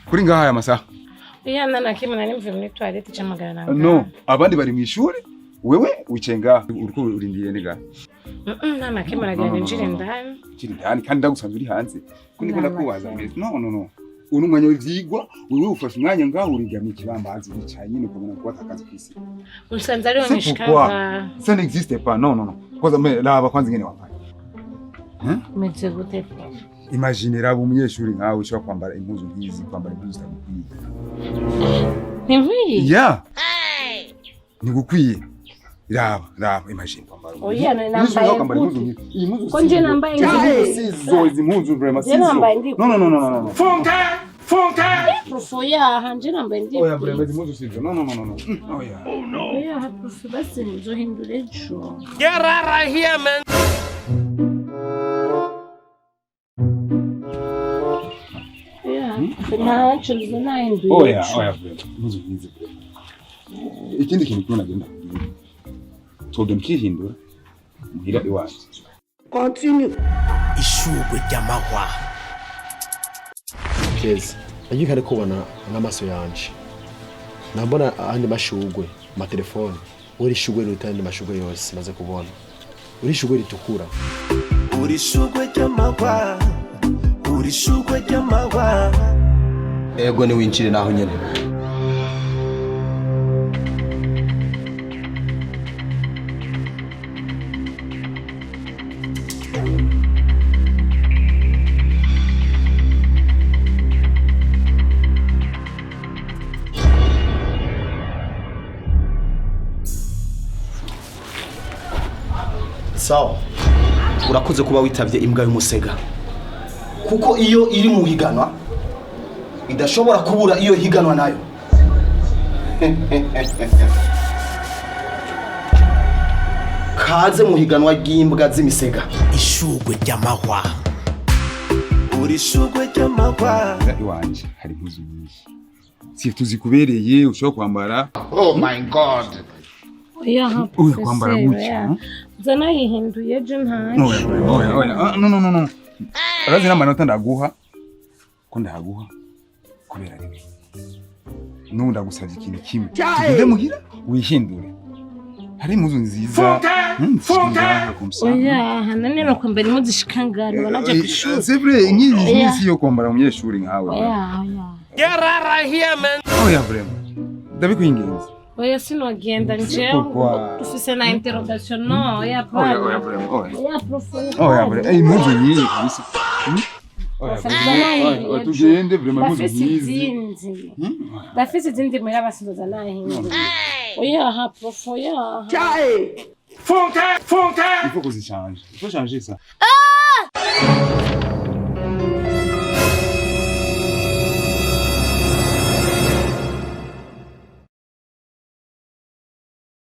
Kuri ngaha aya masaha. Iyana nakimana nimve muri toilette camagara nanga. No, abandi bari mu ishuri, wewe wicenga uriko urindiye ndiga. Nana kimana gende njire ndani. Njire ndani kandi ndagusanzwe uri hanze. Kundi ko ndakubaza meze. No. Uno mwanya w'ivyigwa, wewe ufashe umwanya ngaho urigamye kibambazi bicaye nyine kubona ko atakaza kwisi. Unsanze ari onishikanga. Ça n'existe pas. Non. Kwanza laba kwanza ngene wambaye. Meze gute? Imagine raba umunyeshuri nkawe ushobora kwambara impuzu nkizi, kwambara impuzu zitagukwiye. Nkwiye? Yeah. Nigukwiye. Raba imagine kwambara. Oya nambaye impuzu. Ko nje nambaye izi mpuzu vraiment sizo. No. Fonka. Professeur hanje nambaye ndi. Oya vraiment impuzu sizo. No. Oya. Oh no. Oya professeur basi nzohindura ejo. Get out of here man. Oya, impuzu nkizi. Ikindi kintu kubona genda. Toge mkihindura. Muhira iwacu. Continue. Ishugwe ry'amahwa. Keza. Agika ariko ubona n'amaso yanje. Nambona andi mashugwe, ma telefone. Uri shugwe rutandi mashugwe yose maze kubona. Uri shugwe ritukura. Uri shugwe ry'amahwa. Uri shugwe ry'amahwa. Ego ni winjire naho nyene. Sawa. Urakoze kuba witavye imbwa y'umusega. Kuko iyo iri mu higanwa idashobora kubura iyo higanwa nayo. Kaze mu higanwa ry'imbwa z'imisega. Ishugwe ry'amahwa. Uri shugwe ry'amahwa. Iwanje hari impuzu nyinshi. Si tuzikubereye ushobora kwambara. Oh my god. Oya kwambara gutya. Zana yihinduye je ntanje. Oya. No. Arazi n'amanota ndaguha. Ko ndaguha. Kubera rimwe. Nubu ndagusavye ikintu kimwe. Tugende muhira wihindure. Hari impuzu nziza. Fonka. Oya hanane no kwambara impuzu shikangana banaje kwishuri. C'est vrai, nk'izi yo kwambara umunyeshuri nkawe. Oya. Get out of here man. Oya vraiment. Ndabikwingenza. Oya sinogenda njewe. Ufise na interrogation no, oya pa. Oya vraiment. Oya professeur. Oya vraiment. Impuzu nyinshi kabisa. Oya tugende vraiment impuzu nyizi. Dafise izindi muri abasindoza nahinduye. Oya ha professeur. Fonka. Il faut que ça change. Il faut changer ça.